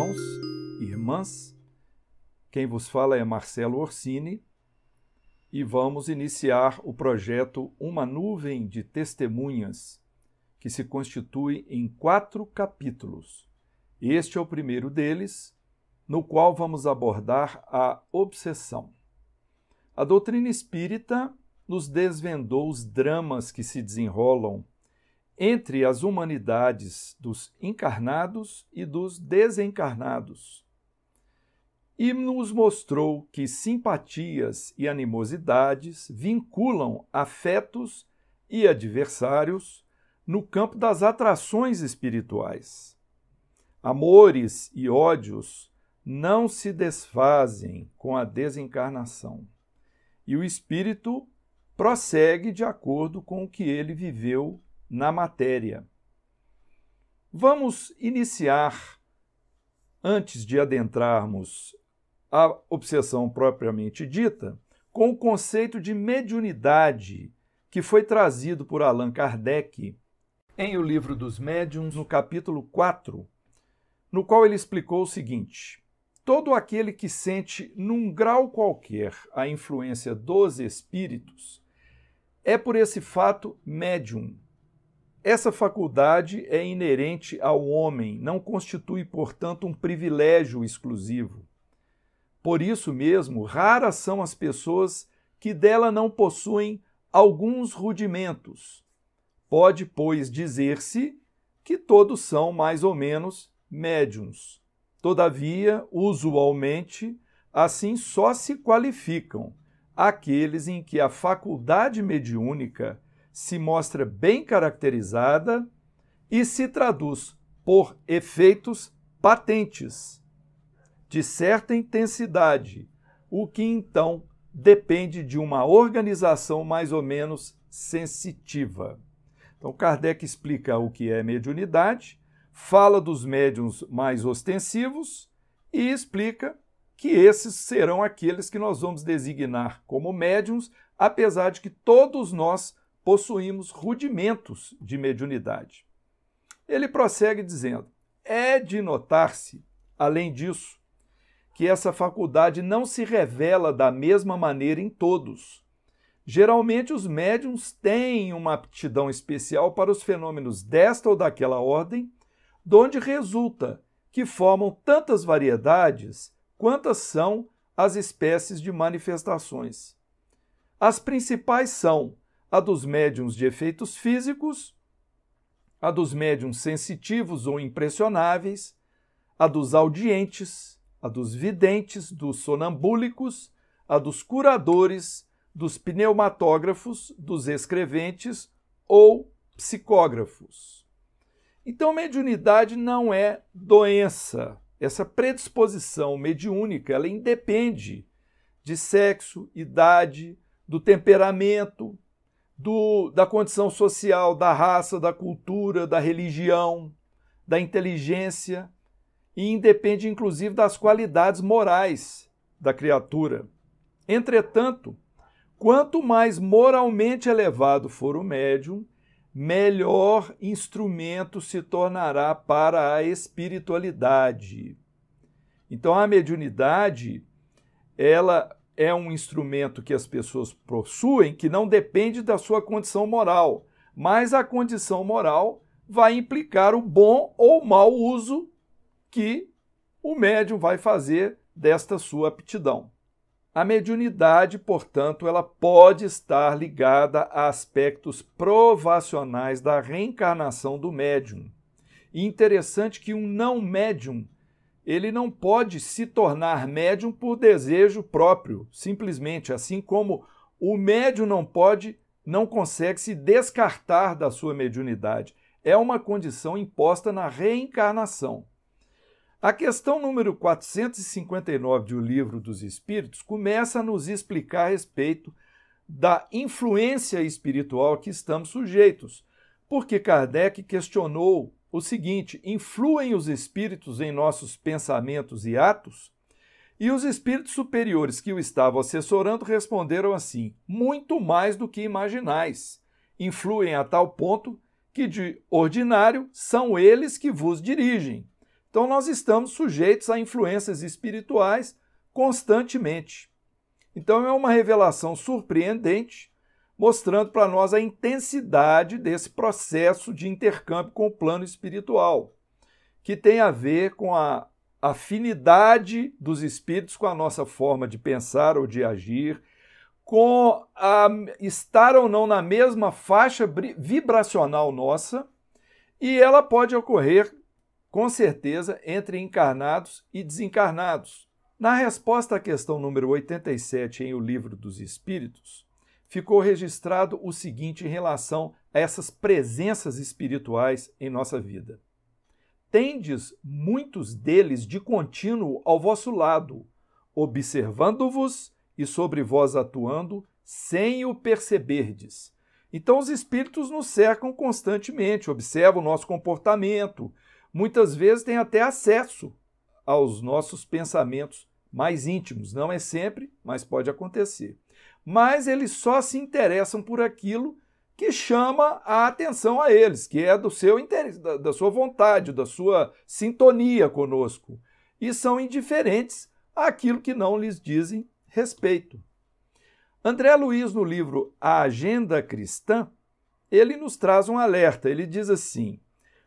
irmãos e irmãs, quem vos fala é Marcelo Orsini e vamos iniciar o projeto Uma Nuvem de Testemunhas, que se constitui em 4 capítulos. Este é o primeiro deles, no qual vamos abordar a obsessão. A doutrina espírita nos desvendou os dramas que se desenrolam entre as humanidades dos encarnados e dos desencarnados, e nos mostrou que simpatias e animosidades vinculam afetos e adversários no campo das atrações espirituais. Amores e ódios não se desfazem com a desencarnação, e o espírito prossegue de acordo com o que ele viveu na matéria. Vamos iniciar, antes de adentrarmos a obsessão propriamente dita, com o conceito de mediunidade que foi trazido por Allan Kardec em O Livro dos Médiuns, no capítulo 4, no qual ele explicou o seguinte: todo aquele que sente num grau qualquer a influência dos espíritos é por esse fato médium. Essa faculdade é inerente ao homem, não constitui, portanto, um privilégio exclusivo. Por isso mesmo, raras são as pessoas que dela não possuem alguns rudimentos. Pode, pois, dizer-se que todos são mais ou menos médiuns. Todavia, usualmente, assim só se qualificam aqueles em que a faculdade mediúnica se mostra bem caracterizada e se traduz por efeitos patentes, de certa intensidade, o que então depende de uma organização mais ou menos sensitiva. Então, Kardec explica o que é mediunidade, fala dos médiuns mais ostensivos e explica que esses serão aqueles que nós vamos designar como médiuns, apesar de que todos nós possuímos rudimentos de mediunidade. Ele prossegue dizendo: é de notar-se, além disso, que essa faculdade não se revela da mesma maneira em todos. Geralmente os médiuns têm uma aptidão especial para os fenômenos desta ou daquela ordem, donde resulta que formam tantas variedades quantas são as espécies de manifestações. As principais são a dos médiuns de efeitos físicos, a dos médiuns sensitivos ou impressionáveis, a dos audientes, a dos videntes, dos sonambúlicos, a dos curadores, dos pneumatógrafos, dos escreventes ou psicógrafos. Então, mediunidade não é doença. Essa predisposição mediúnica, ela independe de sexo, idade, do temperamento, da condição social, da raça, da cultura, da religião, da inteligência, e independe, inclusive, das qualidades morais da criatura. Entretanto, quanto mais moralmente elevado for o médium, melhor instrumento se tornará para a espiritualidade. Então, a mediunidade, ela é um instrumento que as pessoas possuem que não depende da sua condição moral, mas a condição moral vai implicar o bom ou mau uso que o médium vai fazer desta sua aptidão. A mediunidade, portanto, ela pode estar ligada a aspectos provacionais da reencarnação do médium. E interessante que um não médium, ele não pode se tornar médium por desejo próprio, simplesmente, assim como o médium não consegue se descartar da sua mediunidade. É uma condição imposta na reencarnação. A questão número 459 de O Livro dos Espíritos começa a nos explicar a respeito da influência espiritual a que estamos sujeitos, porque Kardec questionou o seguinte: influem os espíritos em nossos pensamentos e atos? E os espíritos superiores que o estavam assessorando responderam assim: muito mais do que imaginais. Influem a tal ponto que, de ordinário, são eles que vos dirigem. Então nós estamos sujeitos a influências espirituais constantemente. Então é uma revelação surpreendente, mostrando para nós a intensidade desse processo de intercâmbio com o plano espiritual, que tem a ver com a afinidade dos espíritos com a nossa forma de pensar ou de agir, com estar ou não na mesma faixa vibracional nossa, e ela pode ocorrer, com certeza, entre encarnados e desencarnados. Na resposta à questão número 87 em O Livro dos Espíritos, ficou registrado o seguinte em relação a essas presenças espirituais em nossa vida. Tendes muitos deles de contínuo ao vosso lado, observando-vos e sobre vós atuando, sem o perceberdes. Então os espíritos nos cercam constantemente, observam o nosso comportamento, muitas vezes têm até acesso aos nossos pensamentos mais íntimos. Não é sempre, mas pode acontecer. Mas eles só se interessam por aquilo que chama a atenção a eles, que é do seu interesse, da sua vontade, da sua sintonia conosco, e são indiferentes àquilo que não lhes dizem respeito. André Luiz, no livro A Agenda Cristã, ele nos traz um alerta. Ele diz assim: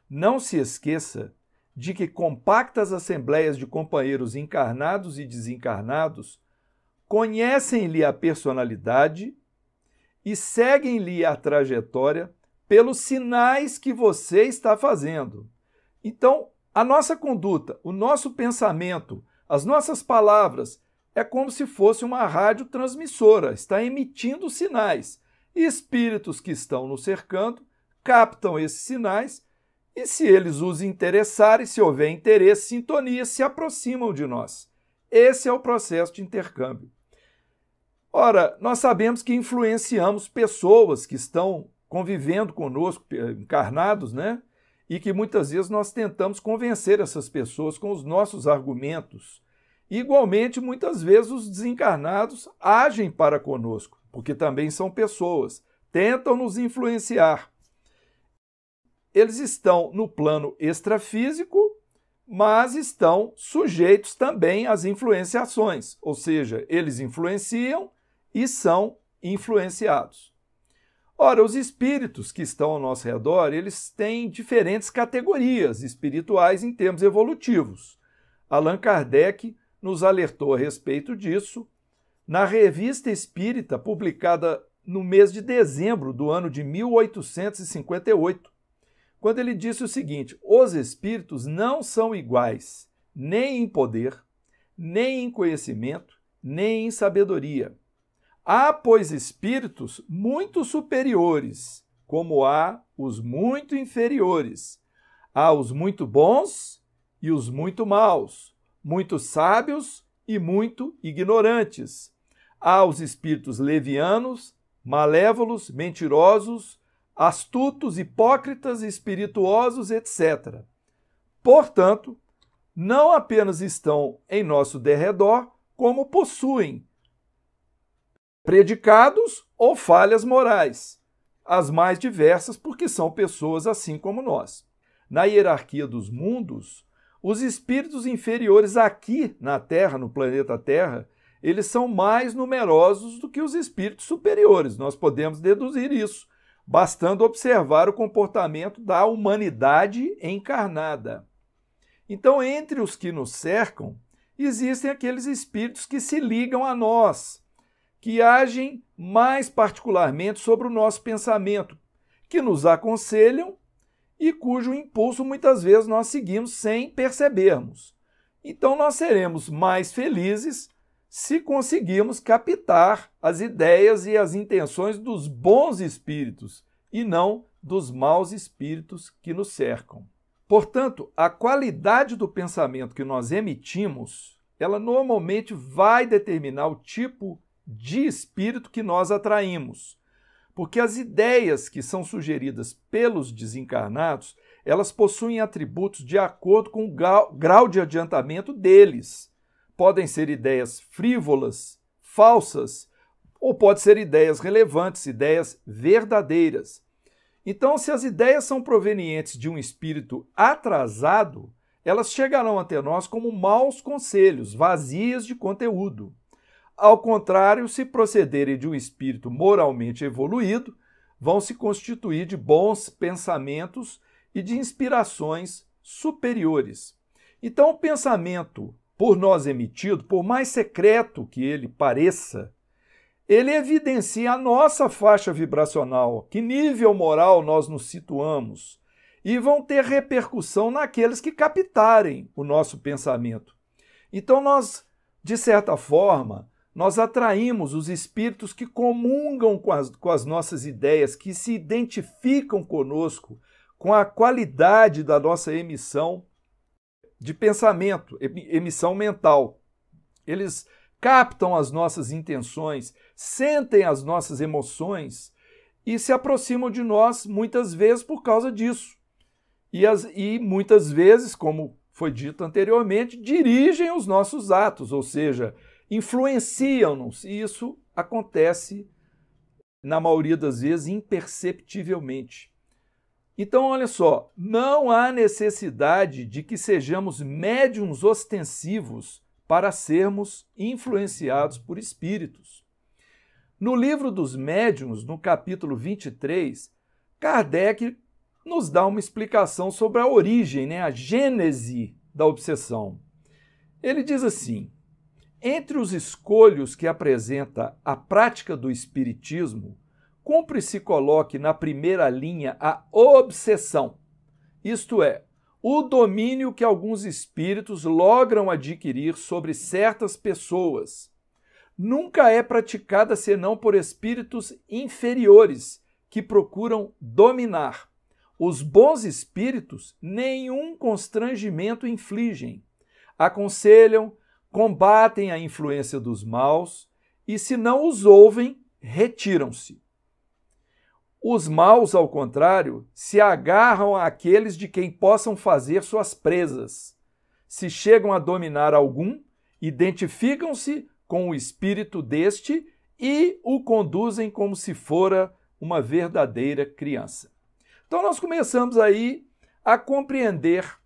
não se esqueça de que compactas assembleias de companheiros encarnados e desencarnados conhecem-lhe a personalidade e seguem-lhe a trajetória pelos sinais que você está fazendo. Então, a nossa conduta, o nosso pensamento, as nossas palavras, é como se fosse uma radiotransmissora, está emitindo sinais. E espíritos que estão nos cercando captam esses sinais e, se eles os interessarem, se houver interesse, sintonia, se aproximam de nós. Esse é o processo de intercâmbio. Ora, nós sabemos que influenciamos pessoas que estão convivendo conosco, encarnados, né? E que muitas vezes nós tentamos convencer essas pessoas com os nossos argumentos. Igualmente, muitas vezes os desencarnados agem para conosco, porque também são pessoas, tentam nos influenciar. Eles estão no plano extrafísico, mas estão sujeitos também às influenciações, ou seja, eles influenciam e são influenciados. Ora, os espíritos que estão ao nosso redor, eles têm diferentes categorias espirituais em termos evolutivos. Allan Kardec nos alertou a respeito disso na Revista Espírita, publicada no mês de dezembro do ano de 1858, quando ele disse o seguinte: os espíritos não são iguais, nem em poder, nem em conhecimento, nem em sabedoria. Há, pois, espíritos muito superiores, como há os muito inferiores. Há os muito bons e os muito maus, muito sábios e muito ignorantes. Há os espíritos levianos, malévolos, mentirosos, astutos, hipócritas, espirituosos, etc. Portanto, não apenas estão em nosso derredor, como possuem predicados ou falhas morais, as mais diversas, porque são pessoas assim como nós. Na hierarquia dos mundos, os espíritos inferiores aqui na Terra, no planeta Terra, eles são mais numerosos do que os espíritos superiores. Nós podemos deduzir isso, bastando observar o comportamento da humanidade encarnada. Então, entre os que nos cercam, existem aqueles espíritos que se ligam a nós, que agem mais particularmente sobre o nosso pensamento, que nos aconselham e cujo impulso muitas vezes nós seguimos sem percebermos. Então nós seremos mais felizes se conseguirmos captar as ideias e as intenções dos bons espíritos e não dos maus espíritos que nos cercam. Portanto, a qualidade do pensamento que nós emitimos, ela normalmente vai determinar o tipo de espírito que nós atraímos. Porque as ideias que são sugeridas pelos desencarnados, elas possuem atributos de acordo com o grau de adiantamento deles. Podem ser ideias frívolas, falsas, ou pode ser ideias relevantes, ideias verdadeiras. Então, se as ideias são provenientes de um espírito atrasado, elas chegarão até nós como maus conselhos, vazias de conteúdo. Ao contrário, se procederem de um espírito moralmente evoluído, vão se constituir de bons pensamentos e de inspirações superiores. Então, o pensamento por nós emitido, por mais secreto que ele pareça, ele evidencia a nossa faixa vibracional, que nível moral nós nos situamos, e vão ter repercussão naqueles que captarem o nosso pensamento. Então nós, de certa forma, nós atraímos os espíritos que comungam com as nossas ideias, que se identificam conosco, com a qualidade da nossa emissão de pensamento, emissão mental. Eles captam as nossas intenções, sentem as nossas emoções e se aproximam de nós muitas vezes por causa disso. E muitas vezes, como foi dito anteriormente, dirigem os nossos atos, ou seja, influenciam-nos, e isso acontece, na maioria das vezes, imperceptivelmente. Então, olha só, não há necessidade de que sejamos médiuns ostensivos para sermos influenciados por espíritos. No livro dos Médiuns, no capítulo 23, Kardec nos dá uma explicação sobre a origem, a gênese da obsessão. Ele diz assim: entre os escolhos que apresenta a prática do espiritismo, cumpre se coloque na primeira linha a obsessão, isto é, o domínio que alguns espíritos logram adquirir sobre certas pessoas. Nunca é praticada senão por espíritos inferiores que procuram dominar. Os bons espíritos nenhum constrangimento infligem, aconselham, combatem a influência dos maus e, se não os ouvem, retiram-se. Os maus, ao contrário, se agarram àqueles de quem possam fazer suas presas. Se chegam a dominar algum, identificam-se com o espírito deste e o conduzem como se fora uma verdadeira criança. Então nós começamos aí a compreender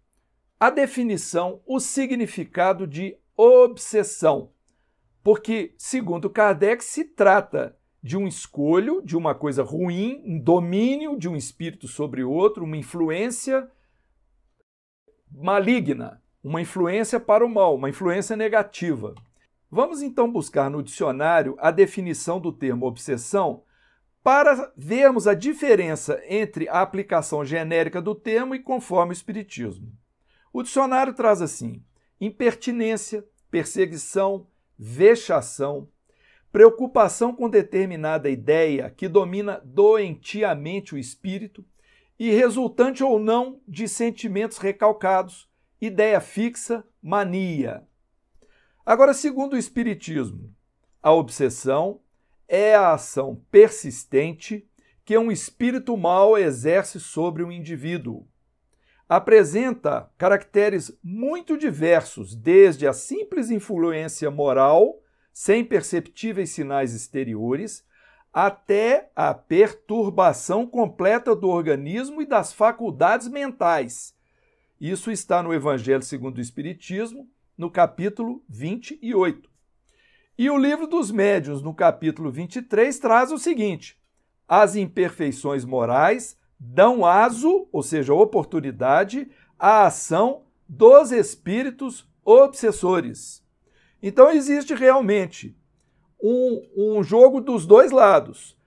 a definição, o significado de obsessão, porque, segundo Kardec, se trata de um escolho, de uma coisa ruim, um domínio de um espírito sobre outro, uma influência maligna, uma influência para o mal, uma influência negativa. Vamos então buscar no dicionário a definição do termo obsessão para vermos a diferença entre a aplicação genérica do termo e conforme o Espiritismo. O dicionário traz assim: impertinência, perseguição, vexação, preocupação com determinada ideia que domina doentiamente o espírito e resultante ou não de sentimentos recalcados, ideia fixa, mania. Agora, segundo o Espiritismo, a obsessão é a ação persistente que um espírito mau exerce sobre um indivíduo. Apresenta caracteres muito diversos, desde a simples influência moral, sem perceptíveis sinais exteriores, até a perturbação completa do organismo e das faculdades mentais. Isso está no Evangelho segundo o Espiritismo, no capítulo 28. E o Livro dos Médiuns, no capítulo 23, traz o seguinte: as imperfeições morais dão aso, ou seja, oportunidade, à ação dos espíritos obsessores. Então existe realmente um jogo dos dois lados.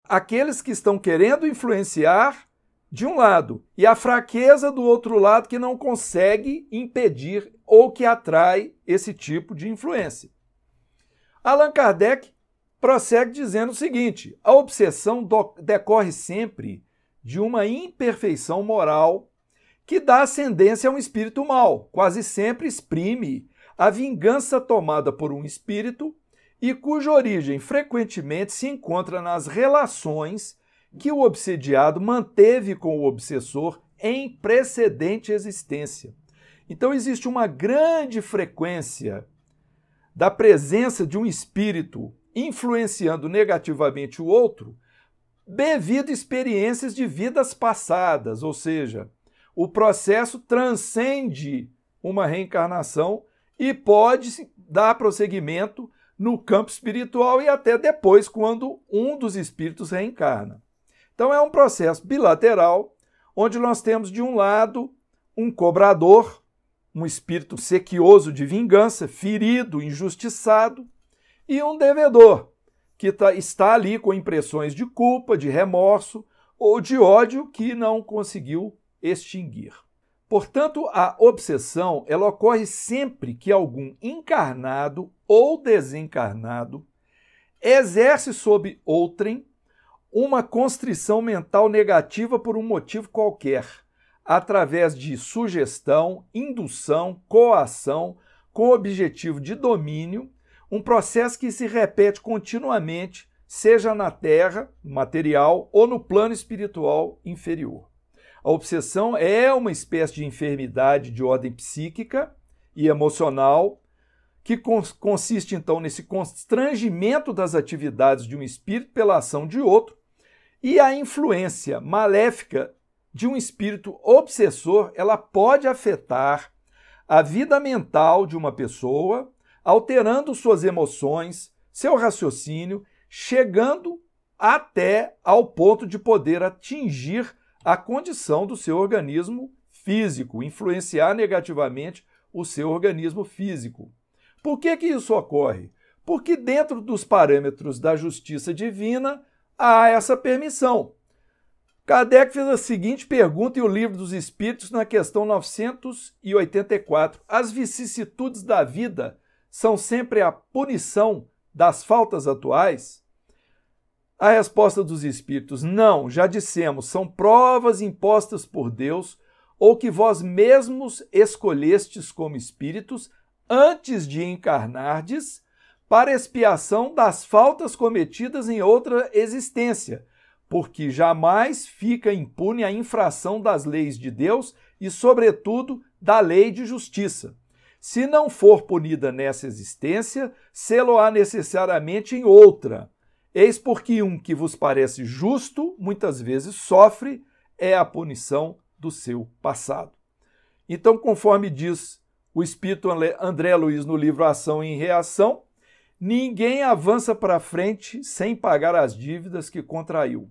Aqueles que estão querendo influenciar de um lado e a fraqueza do outro lado que não consegue impedir ou que atrai esse tipo de influência. Allan Kardec prossegue dizendo o seguinte: a obsessão decorre sempre de uma imperfeição moral que dá ascendência a um espírito mau, quase sempre exprime a vingança tomada por um espírito e cuja origem frequentemente se encontra nas relações que o obsediado manteve com o obsessor em precedente existência. Então existe uma grande frequência da presença de um espírito influenciando negativamente o outro devido a experiências de vidas passadas, ou seja, o processo transcende uma reencarnação e pode dar prosseguimento no campo espiritual e até depois, quando um dos espíritos reencarna. Então é um processo bilateral, onde nós temos de um lado um cobrador, um espírito sequioso de vingança, ferido, injustiçado, e um devedor, que está ali com impressões de culpa, de remorso ou de ódio que não conseguiu extinguir. Portanto, a obsessão ela ocorre sempre que algum encarnado ou desencarnado exerce sobre outrem uma constrição mental negativa por um motivo qualquer, através de sugestão, indução, coação, com objetivo de domínio, um processo que se repete continuamente, seja na Terra, material, ou no plano espiritual inferior. A obsessão é uma espécie de enfermidade de ordem psíquica e emocional que consiste, então, nesse constrangimento das atividades de um espírito pela ação de outro e a influência maléfica de um espírito obsessor, ela pode afetar a vida mental de uma pessoa, alterando suas emoções, seu raciocínio, chegando até ao ponto de poder atingir a condição do seu organismo físico, influenciar negativamente o seu organismo físico. Por que isso ocorre? Porque dentro dos parâmetros da justiça divina há essa permissão. Kardec fez a seguinte pergunta em O Livro dos Espíritos, na questão 984. As vicissitudes da vida são sempre a punição das faltas atuais? A resposta dos Espíritos: não, já dissemos, são provas impostas por Deus ou que vós mesmos escolhestes como espíritos antes de encarnardes para expiação das faltas cometidas em outra existência, porque jamais fica impune a infração das leis de Deus e, sobretudo, da lei de justiça. Se não for punida nessa existência, sê-lo-á necessariamente em outra. Eis porque um que vos parece justo, muitas vezes sofre, é a punição do seu passado. Então, conforme diz o espírito André Luiz no livro Ação e Reação, ninguém avança para frente sem pagar as dívidas que contraiu.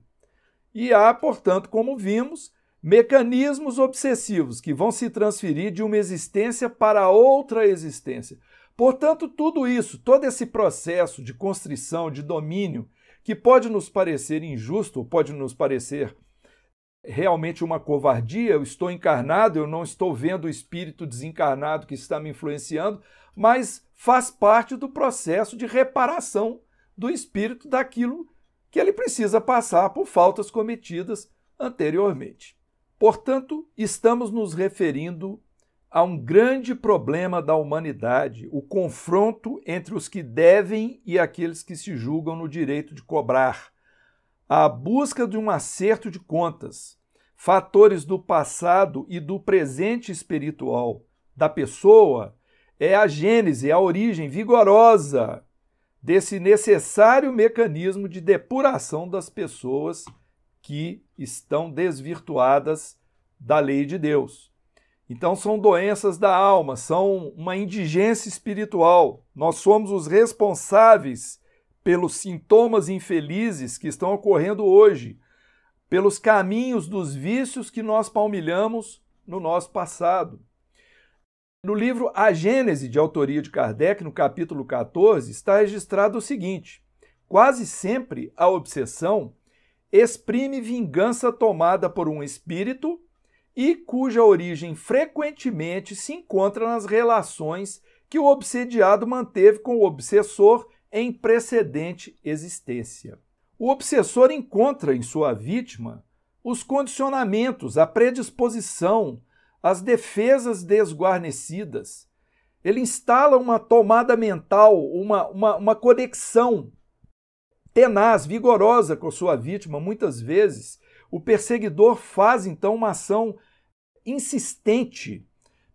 E há, portanto, como vimos, mecanismos obsessivos que vão se transferir de uma existência para outra existência. Portanto, tudo isso, todo esse processo de constrição, de domínio, que pode nos parecer injusto, pode nos parecer realmente uma covardia, eu estou encarnado, eu não estou vendo o espírito desencarnado que está me influenciando, mas faz parte do processo de reparação do espírito daquilo que ele precisa passar por faltas cometidas anteriormente. Portanto, estamos nos referindo a um grande problema da humanidade, o confronto entre os que devem e aqueles que se julgam no direito de cobrar, a busca de um acerto de contas, fatores do passado e do presente espiritual da pessoa, é a gênese, a origem vigorosa desse necessário mecanismo de depuração das pessoas que estão desvirtuadas da lei de Deus. Então são doenças da alma, são uma indigência espiritual. Nós somos os responsáveis pelos sintomas infelizes que estão ocorrendo hoje, pelos caminhos dos vícios que nós palmilhamos no nosso passado. No livro A Gênese, de autoria de Kardec, no capítulo 14, está registrado o seguinte: quase sempre a obsessão exprime vingança tomada por um espírito e cuja origem frequentemente se encontra nas relações que o obsediado manteve com o obsessor em precedente existência. O obsessor encontra em sua vítima os condicionamentos, a predisposição, as defesas desguarnecidas. Ele instala uma tomada mental, uma conexão tenaz, vigorosa com sua vítima. Muitas vezes, o perseguidor faz, então, uma ação insistente,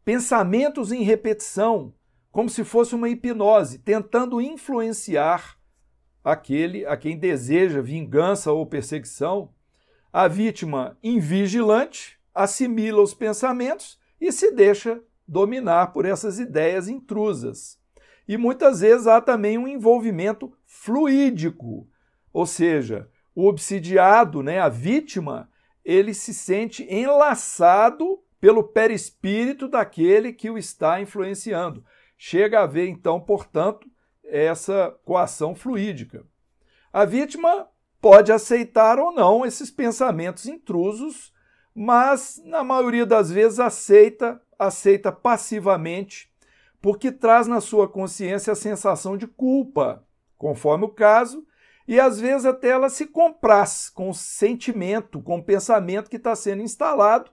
pensamentos em repetição, como se fosse uma hipnose, tentando influenciar aquele a quem deseja vingança ou perseguição. A vítima invigilante, assimila os pensamentos e se deixa dominar por essas ideias intrusas. E muitas vezes há também um envolvimento fluídico, ou seja, o obsidiado, né, a vítima, ele se sente enlaçado pelo perispírito daquele que o está influenciando. Chega a haver, então, portanto, essa coação fluídica. A vítima pode aceitar ou não esses pensamentos intrusos, mas, na maioria das vezes, aceita passivamente, porque traz na sua consciência a sensação de culpa, conforme o caso, e às vezes até ela se compraz com o sentimento, com o pensamento que está sendo instalado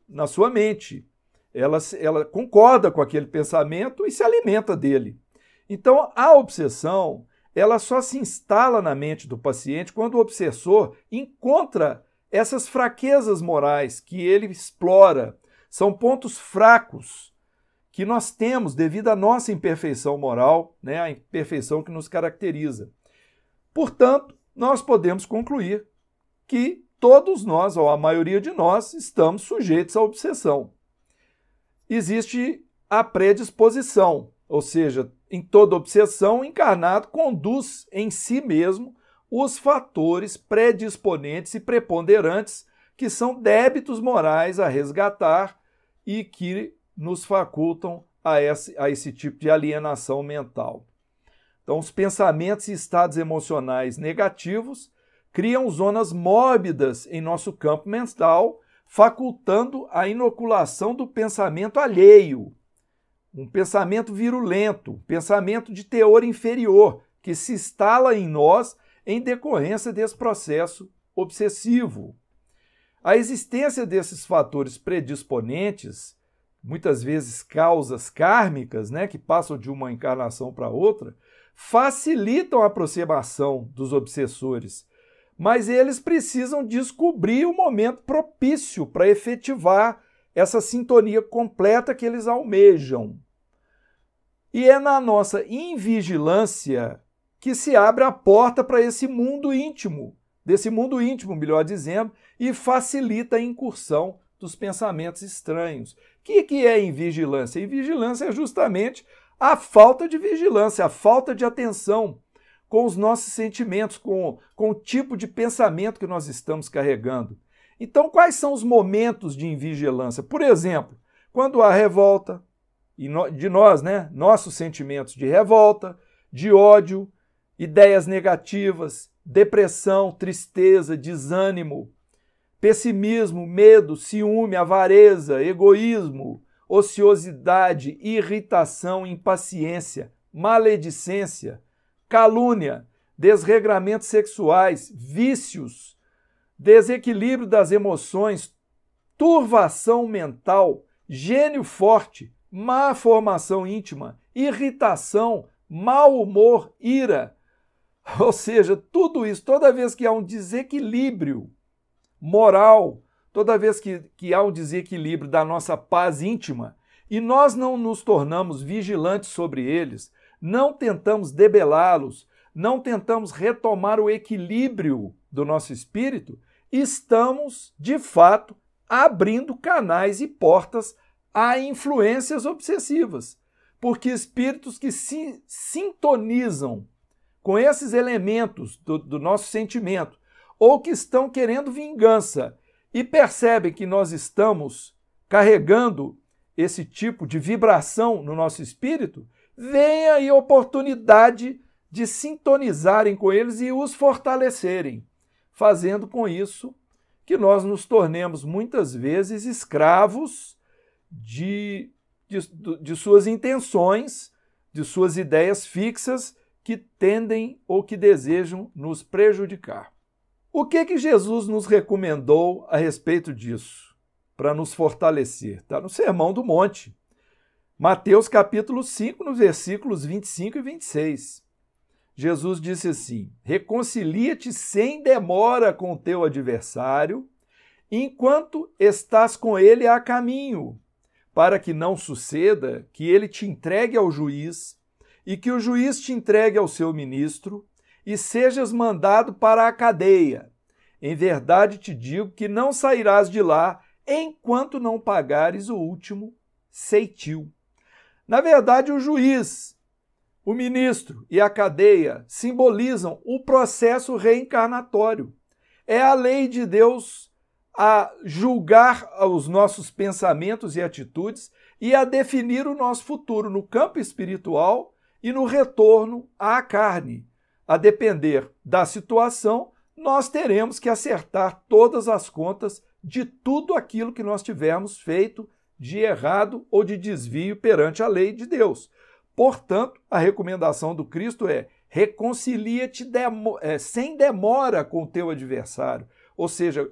na sua mente. Ela concorda com aquele pensamento e se alimenta dele. Então, a obsessão, ela só se instala na mente do paciente quando o obsessor encontra essas fraquezas morais que ele explora. São pontos fracos que nós temos devido à nossa imperfeição moral, né, a imperfeição que nos caracteriza. Portanto, nós podemos concluir que todos nós, ou a maioria de nós, estamos sujeitos à obsessão. Existe a predisposição, ou seja, em toda obsessão, o encarnado conduz em si mesmo os fatores predisponentes e preponderantes que são débitos morais a resgatar e que nos facultam a esse tipo de alienação mental. Então, os pensamentos e estados emocionais negativos criam zonas mórbidas em nosso campo mental, facultando a inoculação do pensamento alheio, um pensamento virulento, pensamento de teor inferior, que se instala em nós em decorrência desse processo obsessivo. A existência desses fatores predisponentes, muitas vezes causas kármicas, né, que passam de uma encarnação para outra, facilitam a aproximação dos obsessores, mas eles precisam descobrir o momento propício para efetivar essa sintonia completa que eles almejam. E é na nossa invigilância que se abre a porta para esse mundo íntimo, melhor dizendo, e facilita a incursão dos pensamentos estranhos. O que é invigilância? Invigilância é justamente a falta de vigilância, a falta de atenção com os nossos sentimentos, com o tipo de pensamento que nós estamos carregando. Então, quais são os momentos de invigilância? Por exemplo, quando há revolta, de nós, né? Nossos sentimentos de revolta, de ódio, ideias negativas, depressão, tristeza, desânimo, pessimismo, medo, ciúme, avareza, egoísmo, ociosidade, irritação, impaciência, maledicência, calúnia, desregramentos sexuais, vícios, desequilíbrio das emoções, turvação mental, gênio forte, má formação íntima, irritação, mau humor, ira. Ou seja, tudo isso, toda vez que há um desequilíbrio moral, toda vez que há um desequilíbrio da nossa paz íntima e nós não nos tornamos vigilantes sobre eles, não tentamos debelá-los, não tentamos retomar o equilíbrio do nosso espírito, estamos, de fato, abrindo canais e portas a influências obsessivas. Porque espíritos que se sintonizam com esses elementos do nosso sentimento, ou que estão querendo vingança e percebem que nós estamos carregando esse tipo de vibração no nosso espírito, vem aí a oportunidade de sintonizarem com eles e os fortalecerem, fazendo com isso que nós nos tornemos muitas vezes escravos de suas intenções, de suas ideias fixas que tendem ou que desejam nos prejudicar. O que Jesus nos recomendou a respeito disso, para nos fortalecer? Está no Sermão do Monte, Mateus capítulo 5, nos versículos 25 e 26. Jesus disse assim: reconcilia-te sem demora com o teu adversário, enquanto estás com ele a caminho, para que não suceda que ele te entregue ao juiz e que o juiz te entregue ao seu ministro e sejas mandado para a cadeia. Em verdade te digo que não sairás de lá enquanto não pagares o último ceitil. Na verdade, o juiz, o ministro e a cadeia simbolizam o processo reencarnatório. É a lei de Deus a julgar os nossos pensamentos e atitudes e a definir o nosso futuro no campo espiritual e no retorno à carne. A depender da situação, nós teremos que acertar todas as contas de tudo aquilo que nós tivermos feito de errado ou de desvio perante a lei de Deus. Portanto, a recomendação do Cristo é: reconcilia-te sem demora com o teu adversário. Ou seja,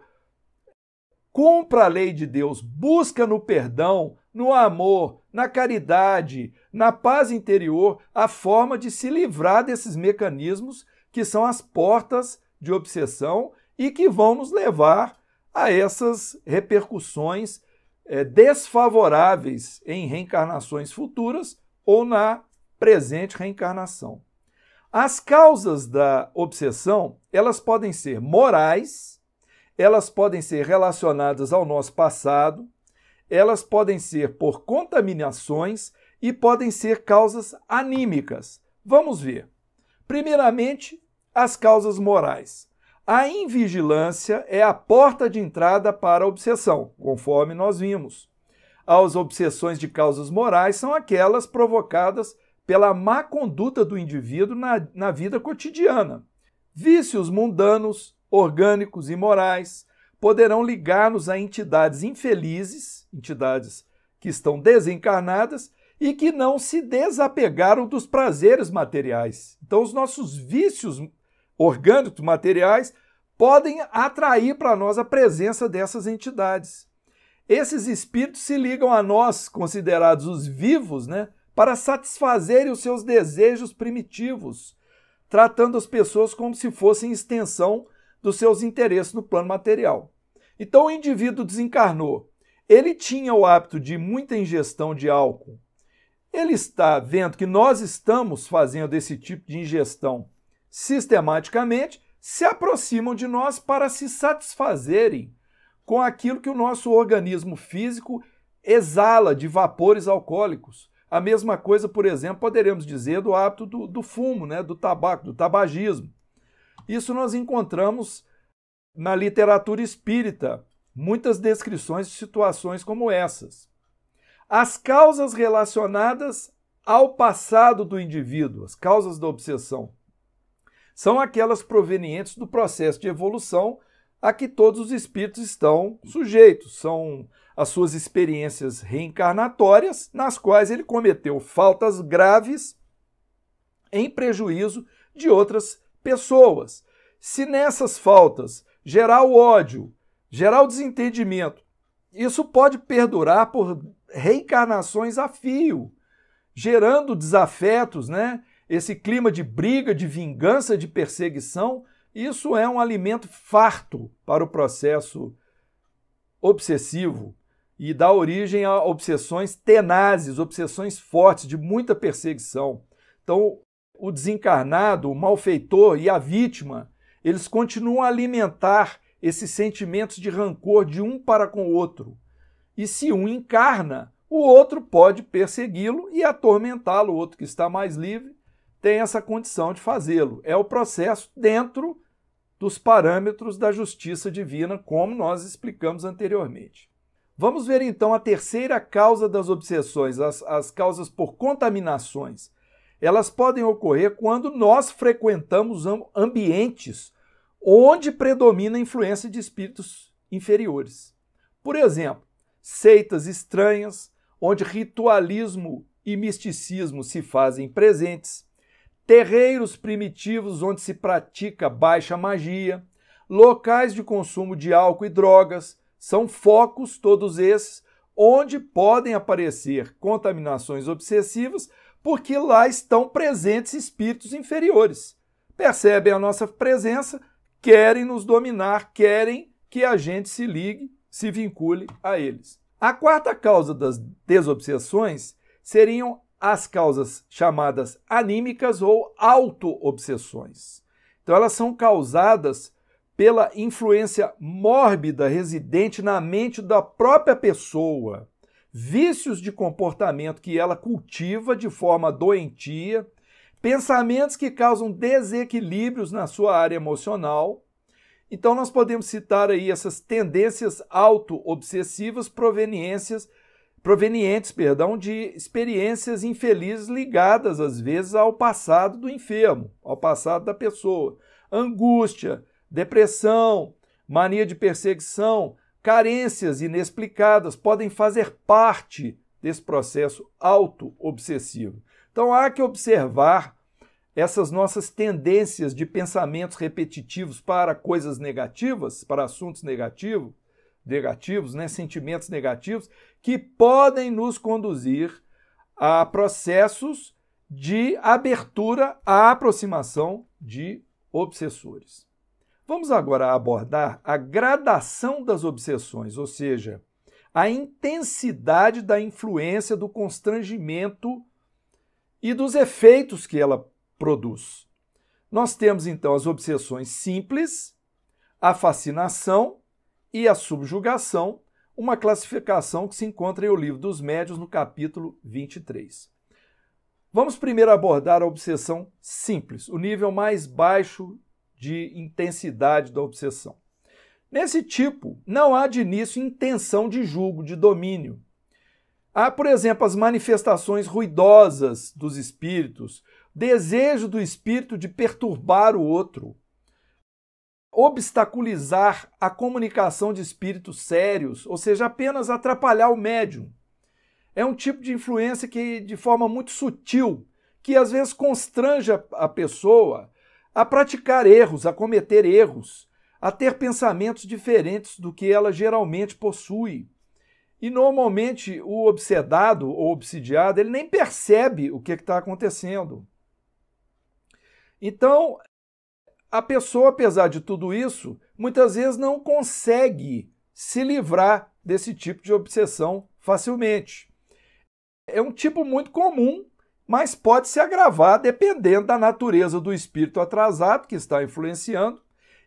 cumpra a lei de Deus, busca no perdão, no amor, na caridade, na paz interior, a forma de se livrar desses mecanismos que são as portas de obsessão e que vão nos levar a essas repercussões desfavoráveis em reencarnações futuras ou na presente reencarnação. As causas da obsessão, elas podem ser morais, elas podem ser relacionadas ao nosso passado, elas podem ser por contaminações e podem ser causas anímicas. Vamos ver. Primeiramente, as causas morais. A invigilância é a porta de entrada para a obsessão, conforme nós vimos. As obsessões de causas morais são aquelas provocadas pela má conduta do indivíduo na vida cotidiana. Vícios mundanos, orgânicos e morais poderão ligar-nos a entidades infelizes, entidades que estão desencarnadas e que não se desapegaram dos prazeres materiais. Então, os nossos vícios orgânicos materiais podem atrair para nós a presença dessas entidades. Esses espíritos se ligam a nós, considerados os vivos, para satisfazerem os seus desejos primitivos, tratando as pessoas como se fossem extensão dos seus interesses no plano material. Então, o indivíduo desencarnou. Ele tinha o hábito de muita ingestão de álcool. Ele está vendo que nós estamos fazendo esse tipo de ingestão sistematicamente, se aproximam de nós para se satisfazerem com aquilo que o nosso organismo físico exala de vapores alcoólicos. A mesma coisa, por exemplo, poderemos dizer do hábito do fumo, do tabaco, do tabagismo. Isso nós encontramos na literatura espírita, muitas descrições de situações como essas. As causas relacionadas ao passado do indivíduo, as causas da obsessão, são aquelas provenientes do processo de evolução a que todos os espíritos estão sujeitos. São as suas experiências reencarnatórias, nas quais ele cometeu faltas graves em prejuízo de outras pessoas. Se nessas faltas gerar o ódio, gerar o desentendimento, isso pode perdurar por reencarnações a fio, gerando desafetos, esse clima de briga, de vingança, de perseguição. Isso é um alimento farto para o processo obsessivo e dá origem a obsessões tenazes, obsessões fortes, de muita perseguição. Então, o desencarnado, o malfeitor e a vítima, eles continuam a alimentar esses sentimentos de rancor de um para com o outro. E se um encarna, o outro pode persegui-lo e atormentá-lo. O outro que está mais livre tem essa condição de fazê-lo. É o processo dentro dos parâmetros da justiça divina, como nós explicamos anteriormente. Vamos ver então a terceira causa das obsessões, as causas por contaminações. Elas podem ocorrer quando nós frequentamos ambientes onde predomina a influência de espíritos inferiores. Por exemplo, seitas estranhas, onde ritualismo e misticismo se fazem presentes, terreiros primitivos onde se pratica baixa magia, locais de consumo de álcool e drogas, são focos todos esses onde podem aparecer contaminações obsessivas, porque lá estão presentes espíritos inferiores. Percebem a nossa presença, querem nos dominar, querem que a gente se ligue, se vincule a eles. A quarta causa das desobsessões seriam as causas chamadas anímicas ou auto-obsessões. Então, elas são causadas pela influência mórbida residente na mente da própria pessoa, vícios de comportamento que ela cultiva de forma doentia, pensamentos que causam desequilíbrios na sua área emocional. Então nós podemos citar aí essas tendências auto-obsessivas provenientes, de experiências infelizes ligadas às vezes ao passado do enfermo, ao passado da pessoa. Angústia, depressão, mania de perseguição, carências inexplicadas podem fazer parte desse processo auto-obsessivo. Então há que observar essas nossas tendências de pensamentos repetitivos para coisas negativas, para assuntos negativos, né, sentimentos negativos, que podem nos conduzir a processos de abertura à aproximação de obsessores. Vamos agora abordar a gradação das obsessões, ou seja, a intensidade da influência do constrangimento e dos efeitos que ela produz. Nós temos então as obsessões simples, a fascinação e a subjugação, uma classificação que se encontra em O Livro dos Médiuns, no capítulo 23. Vamos primeiro abordar a obsessão simples, o nível mais baixo de intensidade da obsessão. Nesse tipo, não há de início intenção de julgo, de domínio. Há, por exemplo, as manifestações ruidosas dos espíritos, desejo do espírito de perturbar o outro, obstaculizar a comunicação de espíritos sérios, ou seja, apenas atrapalhar o médium. É um tipo de influência que, de forma muito sutil, que às vezes constrange a pessoa a praticar erros, a cometer erros, a ter pensamentos diferentes do que ela geralmente possui. E normalmente o obsedado ou obsidiado, ele nem percebe o que está acontecendo. Então, a pessoa, apesar de tudo isso, muitas vezes não consegue se livrar desse tipo de obsessão facilmente. É um tipo muito comum, mas pode se agravar dependendo da natureza do espírito atrasado que está influenciando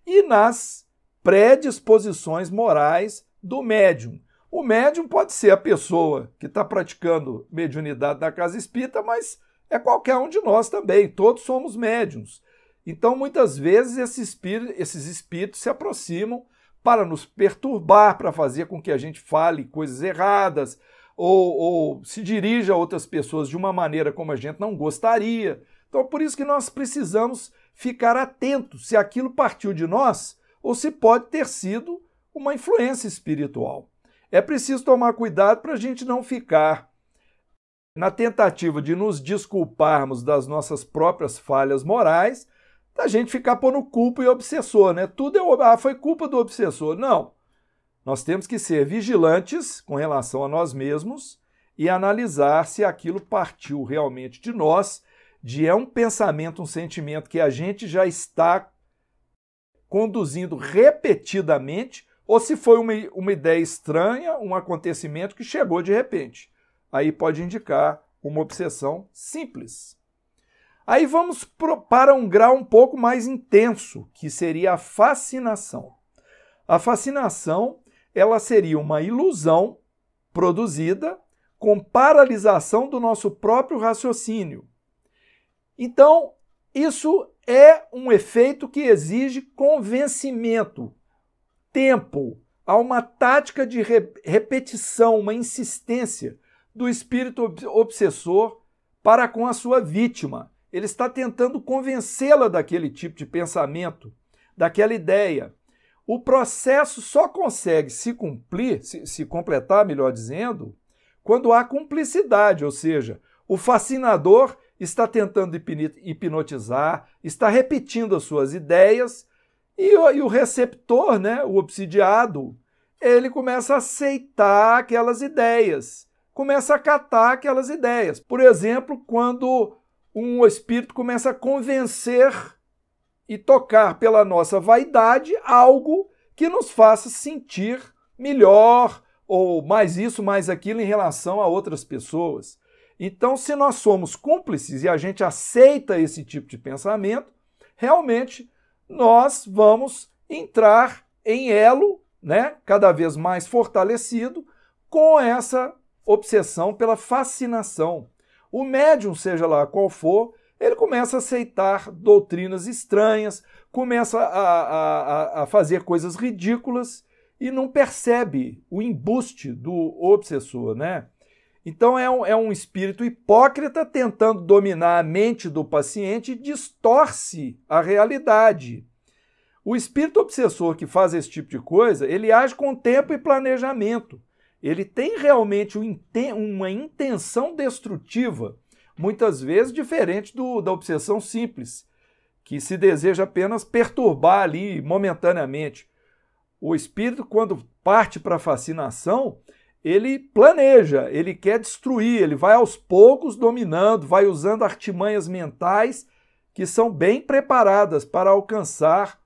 e nas predisposições morais do médium. O médium pode ser a pessoa que está praticando mediunidade na casa espírita, mas é qualquer um de nós também, todos somos médiuns. Então, muitas vezes, esses espíritos se aproximam para nos perturbar, para fazer com que a gente fale coisas erradas, ou se dirija a outras pessoas de uma maneira como a gente não gostaria. Então, por isso que nós precisamos ficar atentos se aquilo partiu de nós ou se pode ter sido uma influência espiritual. É preciso tomar cuidado para a gente não ficar na tentativa de nos desculparmos das nossas próprias falhas morais, da gente ficar pondo culpa e obsessor, né? Tudo foi culpa do obsessor. Não. Nós temos que ser vigilantes com relação a nós mesmos e analisar se aquilo partiu realmente de nós, é um pensamento, um sentimento que a gente já está conduzindo repetidamente, ou se foi uma ideia estranha, um acontecimento que chegou de repente. Aí pode indicar uma obsessão simples. Aí vamos para um grau um pouco mais intenso, que seria a fascinação. A fascinação, ela seria uma ilusão produzida com paralisação do nosso próprio raciocínio. Então, isso é um efeito que exige convencimento, tempo, há uma tática de repetição, uma insistência do espírito obsessor para com a sua vítima. Ele está tentando convencê-la daquele tipo de pensamento, daquela ideia. O processo só consegue se completar, melhor dizendo, quando há cumplicidade, ou seja, o fascinador está tentando hipnotizar, está repetindo as suas ideias, e o receptor, né, o obsidiado, ele começa a aceitar aquelas ideias, começa a acatar aquelas ideias. Por exemplo, quando um espírito começa a convencer e tocar pela nossa vaidade algo que nos faça sentir melhor, ou mais isso, mais aquilo em relação a outras pessoas. Então, se nós somos cúmplices e a gente aceita esse tipo de pensamento, realmente nós vamos entrar em elo, né, cada vez mais fortalecido com essa obsessão pela fascinação. O médium, seja lá qual for, ele começa a aceitar doutrinas estranhas, começa a fazer coisas ridículas e não percebe o embuste do obsessor, né? Então é um espírito hipócrita tentando dominar a mente do paciente e distorce a realidade. O espírito obsessor que faz esse tipo de coisa, ele age com tempo e planejamento. Ele tem realmente uma intenção destrutiva, muitas vezes diferente da obsessão simples, que se deseja apenas perturbar ali momentaneamente. O espírito, quando parte para a fascinação, ele planeja, ele quer destruir, ele vai aos poucos dominando, vai usando artimanhas mentais que são bem preparadas para alcançar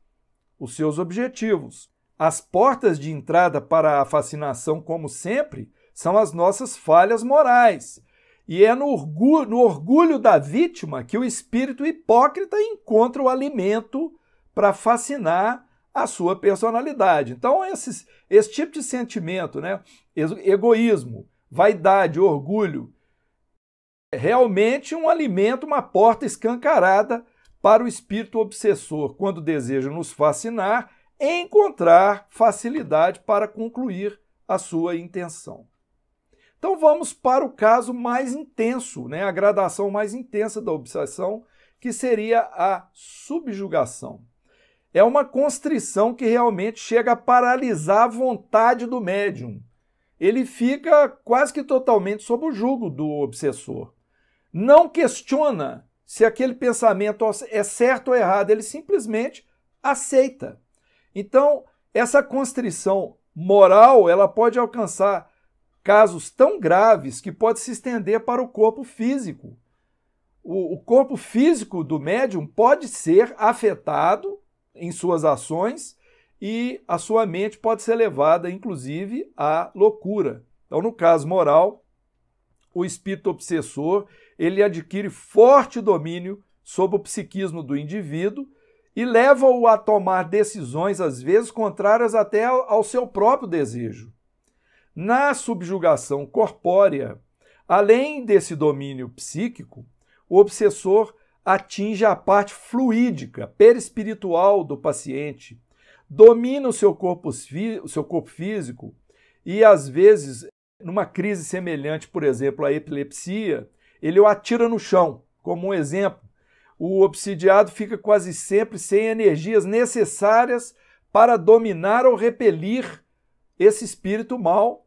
os seus objetivos. As portas de entrada para a fascinação, como sempre, são as nossas falhas morais. E é no orgulho da vítima que o espírito hipócrita encontra o alimento para fascinar a sua personalidade. Então, esse tipo de sentimento, né? Egoísmo, vaidade, orgulho, é realmente um alimento, uma porta escancarada para o espírito obsessor, quando deseja nos fascinar, encontrar facilidade para concluir a sua intenção. Então vamos para o caso mais intenso, né? A gradação mais intensa da obsessão, que seria a subjugação. É uma constrição que realmente chega a paralisar a vontade do médium. Ele fica quase que totalmente sob o jugo do obsessor. Não questiona se aquele pensamento é certo ou errado, ele simplesmente aceita. Então, essa constrição moral, ela pode alcançar casos tão graves que pode se estender para o corpo físico. O corpo físico do médium pode ser afetado em suas ações e a sua mente pode ser levada, inclusive, à loucura. Então, no caso moral, o espírito obsessor, ele adquire forte domínio sobre o psiquismo do indivíduo e leva-o a tomar decisões, às vezes, contrárias até ao seu próprio desejo. Na subjugação corpórea, além desse domínio psíquico, o obsessor atinge a parte fluídica, perispiritual do paciente, domina o seu corpo físico e, às vezes, numa crise semelhante, por exemplo, à epilepsia, ele o atira no chão, como um exemplo. O obsidiado fica quase sempre sem energias necessárias para dominar ou repelir esse espírito mau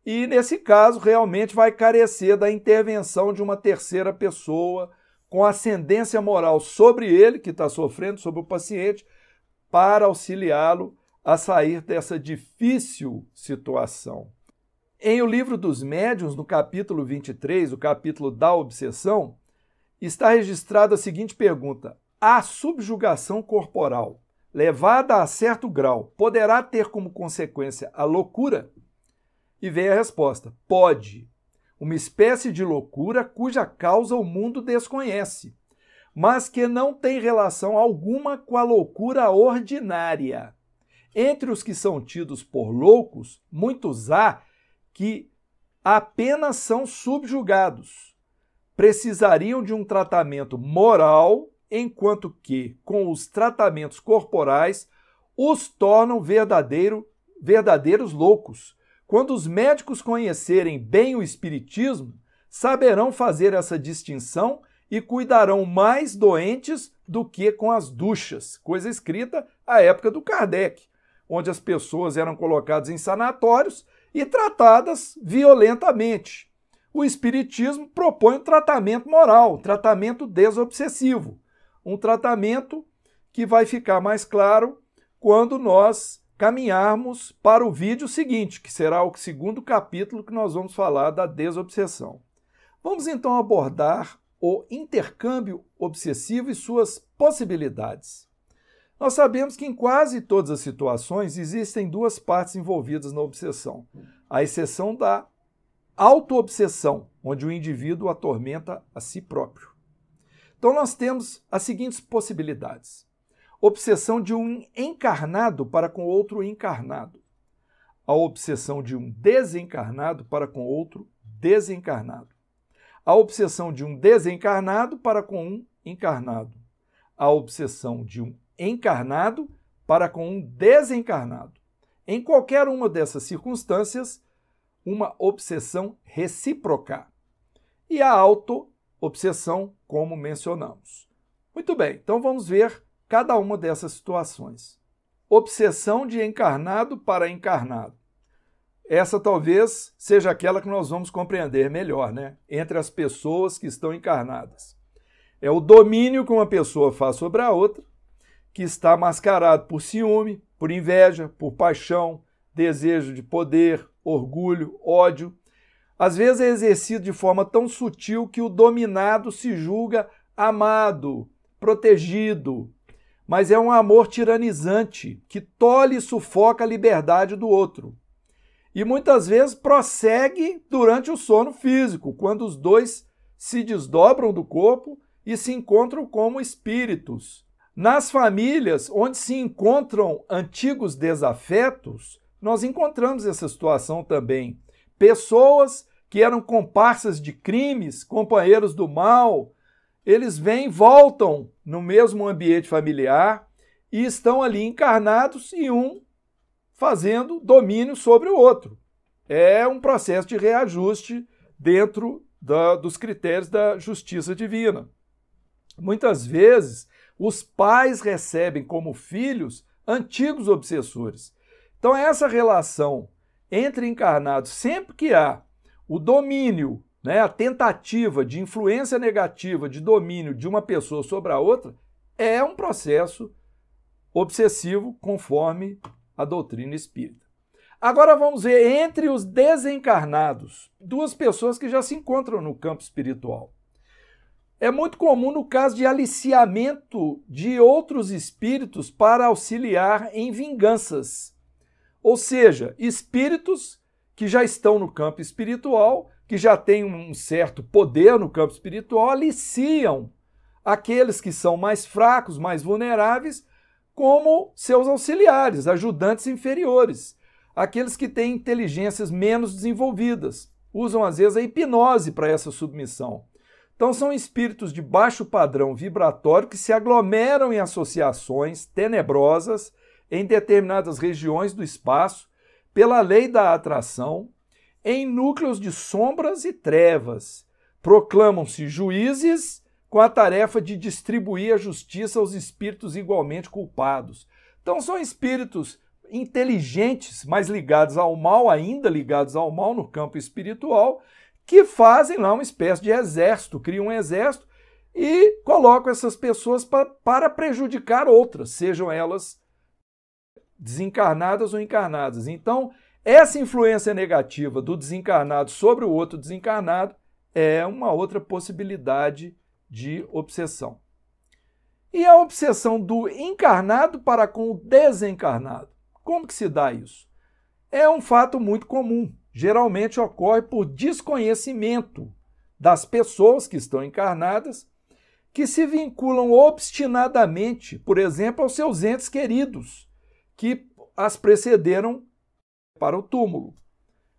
e, nesse caso, realmente vai carecer da intervenção de uma terceira pessoa com ascendência moral sobre ele, que está sofrendo, sobre o paciente, para auxiliá-lo a sair dessa difícil situação. Em O Livro dos Médiuns, no capítulo 23, o capítulo da obsessão, está registrada a seguinte pergunta: a subjugação corporal, levada a certo grau, poderá ter como consequência a loucura? E vem a resposta: pode. Uma espécie de loucura cuja causa o mundo desconhece, mas que não tem relação alguma com a loucura ordinária. Entre os que são tidos por loucos, muitos há que apenas são subjugados. Precisariam de um tratamento moral, enquanto que, com os tratamentos corporais, os tornam verdadeiros loucos. Quando os médicos conhecerem bem o espiritismo, saberão fazer essa distinção e cuidarão mais doentes do que com as duchas, coisa escrita à época do Kardec, onde as pessoas eram colocadas em sanatórios e tratadas violentamente. O espiritismo propõe um tratamento moral, um tratamento desobsessivo, um tratamento que vai ficar mais claro quando nós caminharmos para o vídeo seguinte, que será o segundo capítulo que nós vamos falar da desobsessão. Vamos então abordar o intercâmbio obsessivo e suas possibilidades. Nós sabemos que em quase todas as situações existem duas partes envolvidas na obsessão, à exceção da autoobsessão, onde o indivíduo atormenta a si próprio. Então nós temos as seguintes possibilidades. obsessão de um encarnado para com outro encarnado, a obsessão de um desencarnado para com outro desencarnado, a obsessão de um desencarnado para com um encarnado, a obsessão de um encarnado para com um desencarnado. Em qualquer uma dessas circunstâncias, uma obsessão recíproca. E a auto-obsessão, como mencionamos. Muito bem, então vamos ver cada uma dessas situações. Obsessão de encarnado para encarnado. Essa talvez seja aquela que nós vamos compreender melhor, né? Entre as pessoas que estão encarnadas. É o domínio que uma pessoa faz sobre a outra, que está mascarado por ciúme, por inveja, por paixão, desejo de poder, orgulho, ódio. Às vezes é exercido de forma tão sutil que o dominado se julga amado, protegido, mas é um amor tiranizante que tolhe e sufoca a liberdade do outro. E muitas vezes prossegue durante o sono físico, quando os dois se desdobram do corpo e se encontram como espíritos. Nas famílias onde se encontram antigos desafetos, nós encontramos essa situação também. Pessoas que eram comparsas de crimes, companheiros do mal, eles vêm, voltam no mesmo ambiente familiar e estão ali encarnados e um fazendo domínio sobre o outro. É um processo de reajuste dentro dos critérios da justiça divina. Muitas vezes, os pais recebem como filhos antigos obsessores. Então, essa relação entre encarnados, sempre que há o domínio, né, a tentativa de influência negativa de domínio de uma pessoa sobre a outra, é um processo obsessivo conforme a doutrina espírita. Agora vamos ver entre os desencarnados, duas pessoas que já se encontram no campo espiritual. É muito comum no caso de aliciamento de outros espíritos para auxiliar em vinganças. Ou seja, espíritos que já estão no campo espiritual, que já têm um certo poder no campo espiritual, aliciam aqueles que são mais fracos, mais vulneráveis, como seus auxiliares, ajudantes inferiores, aqueles que têm inteligências menos desenvolvidas. Usam, às vezes, a hipnose para essa submissão. Então, são espíritos de baixo padrão vibratório que se aglomeram em associações tenebrosas em determinadas regiões do espaço, pela lei da atração, em núcleos de sombras e trevas. Proclamam-se juízes com a tarefa de distribuir a justiça aos espíritos igualmente culpados. Então, são espíritos inteligentes, mas ligados ao mal, ainda ligados ao mal no campo espiritual, que fazem lá uma espécie de exército, criam um exército e colocam essas pessoas para prejudicar outras, sejam elas desencarnadas ou encarnadas. Então, essa influência negativa do desencarnado sobre o outro desencarnado é uma outra possibilidade de obsessão. E a obsessão do encarnado para com o desencarnado? Como que se dá isso? É um fato muito comum. Geralmente ocorre por desconhecimento das pessoas que estão encarnadas, que se vinculam obstinadamente, por exemplo, aos seus entes queridos, que as precederam para o túmulo.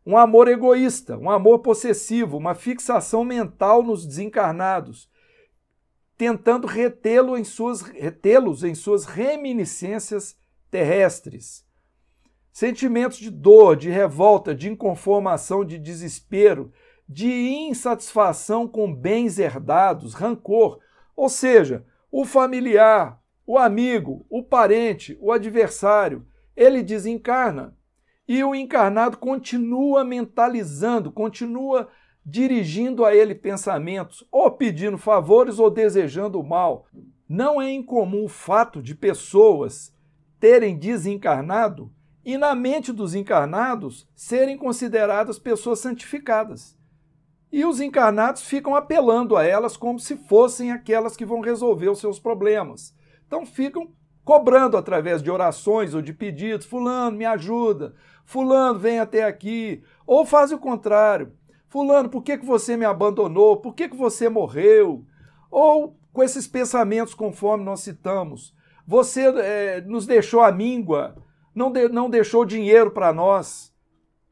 Um amor egoísta, um amor possessivo, uma fixação mental nos desencarnados, tentando retê-los em suas reminiscências terrestres. Sentimentos de dor, de revolta, de inconformação, de desespero, de insatisfação com bens herdados, rancor, ou seja, o familiar, o amigo, o parente, o adversário, ele desencarna e o encarnado continua mentalizando, continua dirigindo a ele pensamentos, ou pedindo favores ou desejando o mal. Não é incomum o fato de pessoas terem desencarnado e na mente dos encarnados serem consideradas pessoas santificadas. E os encarnados ficam apelando a elas como se fossem aquelas que vão resolver os seus problemas. Então ficam cobrando através de orações ou de pedidos, fulano, me ajuda, fulano, vem até aqui, ou faz o contrário, fulano, por que você me abandonou, por que você morreu? Ou com esses pensamentos conforme nós citamos, você nos deixou à míngua, não deixou dinheiro para nós,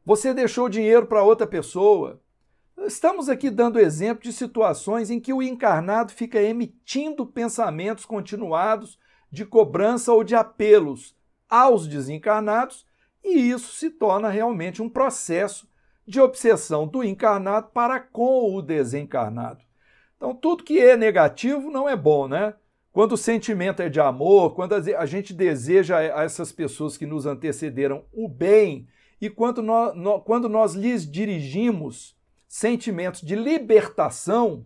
você deixou dinheiro para outra pessoa. Estamos aqui dando exemplo de situações em que o encarnado fica emitindo pensamentos continuados de cobrança ou de apelos aos desencarnados, e isso se torna realmente um processo de obsessão do encarnado para com o desencarnado. Então, tudo que é negativo não é bom, né? Quando o sentimento é de amor, quando a gente deseja a essas pessoas que nos antecederam o bem, e quando nós lhes dirigimos sentimentos de libertação,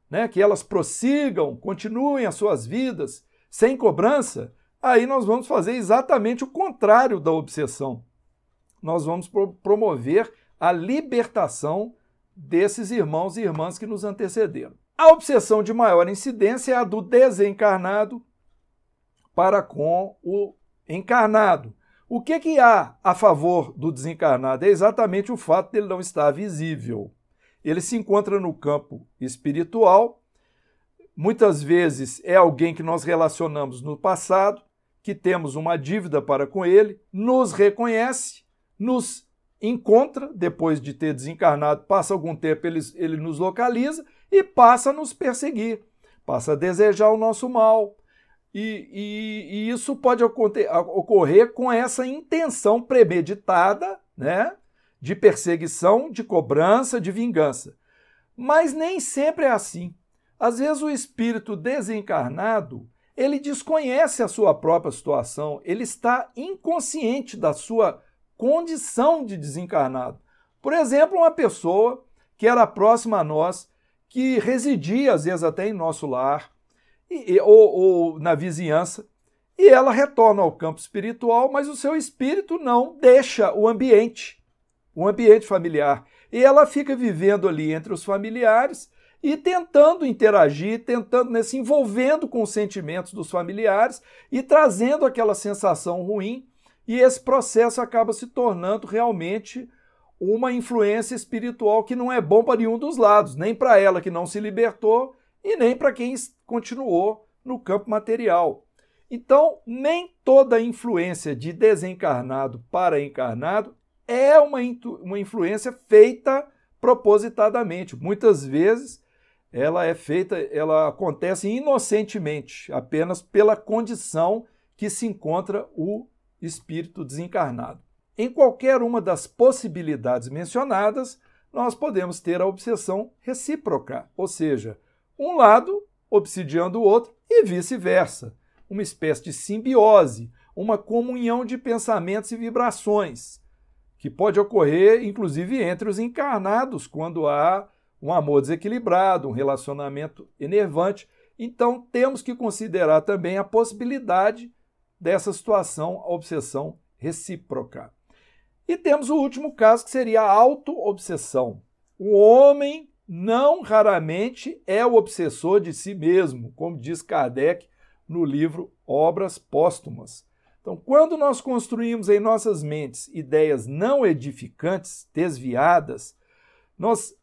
né, que elas prossigam, continuem as suas vidas sem cobrança, aí nós vamos fazer exatamente o contrário da obsessão. Nós vamos promover a libertação desses irmãos e irmãs que nos antecederam. A obsessão de maior incidência é a do desencarnado para com o encarnado. O que há a favor do desencarnado? É exatamente o fato de ele não estar visível. Ele se encontra no campo espiritual, muitas vezes é alguém que nós relacionamos no passado, que temos uma dívida para com ele, nos reconhece, nos encontra, depois de ter desencarnado, passa algum tempo, ele nos localiza e passa a nos perseguir, passa a desejar o nosso mal. E isso pode ocorrer com essa intenção premeditada, né, de perseguição, de cobrança, de vingança. Mas nem sempre é assim. Às vezes o espírito desencarnado, ele desconhece a sua própria situação, ele está inconsciente da sua condição de desencarnado. Por exemplo, uma pessoa que era próxima a nós, que residia às vezes até em nosso lar, ou na vizinhança, e ela retorna ao campo espiritual, mas o seu espírito não deixa o ambiente familiar. E ela fica vivendo ali entre os familiares e tentando interagir, se envolvendo com os sentimentos dos familiares e trazendo aquela sensação ruim, e esse processo acaba se tornando realmente uma influência espiritual que não é bom para nenhum dos lados, nem para ela que não se libertou e nem para quem continuou no campo material. Então, nem toda influência de desencarnado para encarnado é uma influência feita propositadamente. Muitas vezes ela acontece inocentemente, apenas pela condição que se encontra o espírito desencarnado. Em qualquer uma das possibilidades mencionadas, nós podemos ter a obsessão recíproca, ou seja, um lado obsidiando o outro e vice-versa, uma espécie de simbiose, uma comunhão de pensamentos e vibrações, que pode ocorrer, inclusive, entre os encarnados, quando há um amor desequilibrado, um relacionamento enervante. Então, temos que considerar também a possibilidade dessa situação, a obsessão recíproca. E temos o último caso, que seria a auto-obsessão. O homem não raramente é o obsessor de si mesmo, como diz Kardec no livro Obras Póstumas. Então, quando nós construímos em nossas mentes ideias não edificantes, desviadas, nós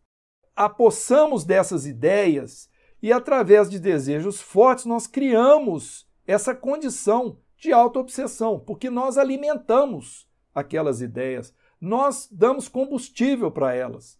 apossamos dessas ideias e, através de desejos fortes, nós criamos essa condição de auto-obsessão, porque nós alimentamos aquelas ideias, nós damos combustível para elas.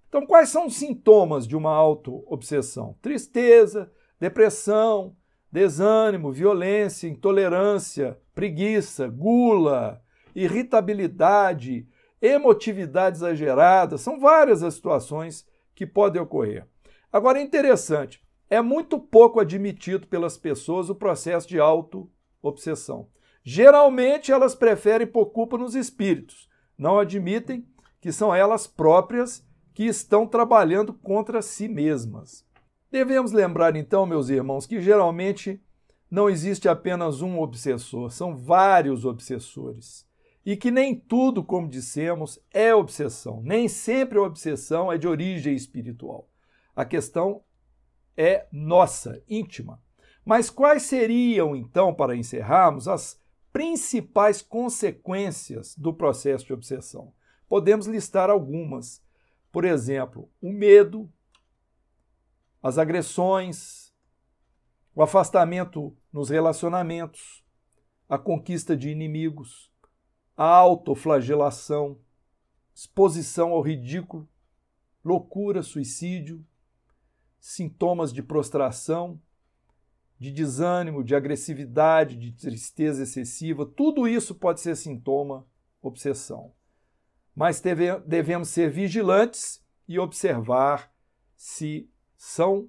Então, quais são os sintomas de uma auto-obsessão? Tristeza, depressão, desânimo, violência, intolerância, preguiça, gula, irritabilidade, emotividade exagerada. São várias as situações que podem ocorrer. Agora, é interessante, é muito pouco admitido pelas pessoas o processo de auto-obsessão. Geralmente, elas preferem pôr culpa nos espíritos, não admitem que são elas próprias que estão trabalhando contra si mesmas. Devemos lembrar, então, meus irmãos, que geralmente não existe apenas um obsessor, são vários obsessores. E que nem tudo, como dissemos, é obsessão. Nem sempre a obsessão é de origem espiritual. A questão é nossa, íntima. Mas quais seriam, então, para encerrarmos, as principais consequências do processo de obsessão? Podemos listar algumas. Por exemplo, o medo, as agressões, o afastamento nos relacionamentos, a conquista de inimigos, a autoflagelação, exposição ao ridículo, loucura, suicídio, sintomas de prostração, de desânimo, de agressividade, de tristeza excessiva. Tudo isso pode ser sintoma obsessão. Mas devemos ser vigilantes e observar se são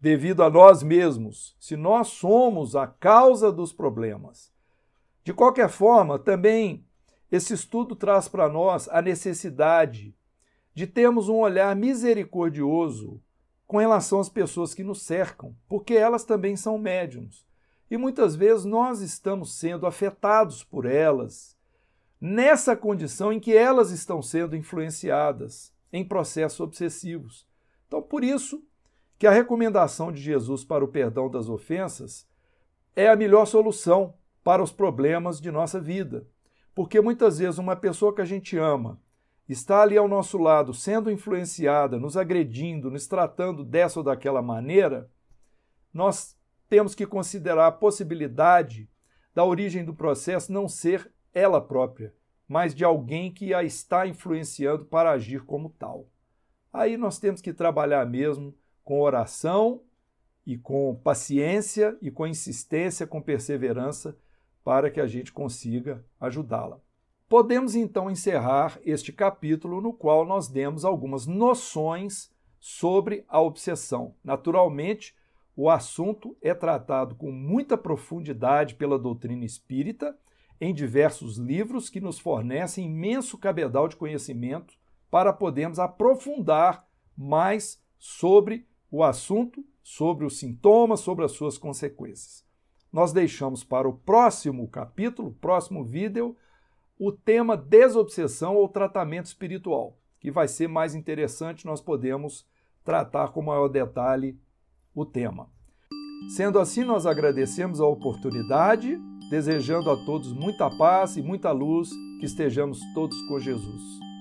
devido a nós mesmos, se nós somos a causa dos problemas. De qualquer forma, também esse estudo traz para nós a necessidade de termos um olhar misericordioso com relação às pessoas que nos cercam, porque elas também são médiuns. E muitas vezes nós estamos sendo afetados por elas, nessa condição em que elas estão sendo influenciadas em processos obsessivos. Então, por isso que a recomendação de Jesus para o perdão das ofensas é a melhor solução para os problemas de nossa vida. Porque muitas vezes uma pessoa que a gente ama está ali ao nosso lado, sendo influenciada, nos agredindo, nos tratando dessa ou daquela maneira, nós temos que considerar a possibilidade da origem do processo não ser ela própria, mas de alguém que a está influenciando para agir como tal. Aí nós temos que trabalhar mesmo com oração e com paciência e com insistência, com perseverança, para que a gente consiga ajudá-la. Podemos então encerrar este capítulo no qual nós demos algumas noções sobre a obsessão. Naturalmente, o assunto é tratado com muita profundidade pela doutrina espírita, em diversos livros que nos fornecem imenso cabedal de conhecimento para podermos aprofundar mais sobre o assunto, sobre os sintomas, sobre as suas consequências. Nós deixamos para o próximo capítulo, próximo vídeo, o tema desobsessão ou tratamento espiritual, que vai ser mais interessante, nós podemos tratar com maior detalhe o tema. Sendo assim, nós agradecemos a oportunidade, desejando a todos muita paz e muita luz, que estejamos todos com Jesus.